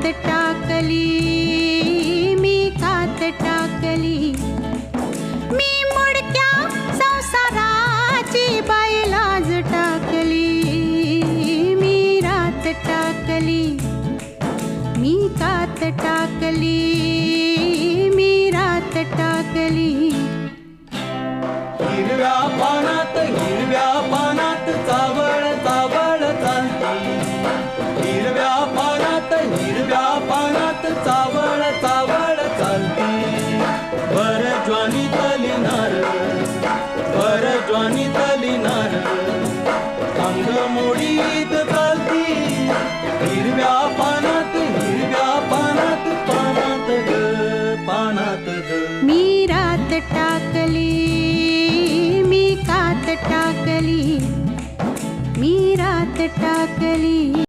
कात टाकली, मी कात टाकली, मी मुडक्या संसाराची बाई लाज टाकली, मी रात टाकली, मी कात टाकली, मी रात टाकली. हिरव्या पानात चावळ चावळ चालती, हिरव्या पानात चावळ चावळ चालती. भर ज्वानीतली नार अंग मोडीत चालती. हिरव्या पानात पानात ग. मी रात टाकली, मी कात टाकली, मी रात टाकली.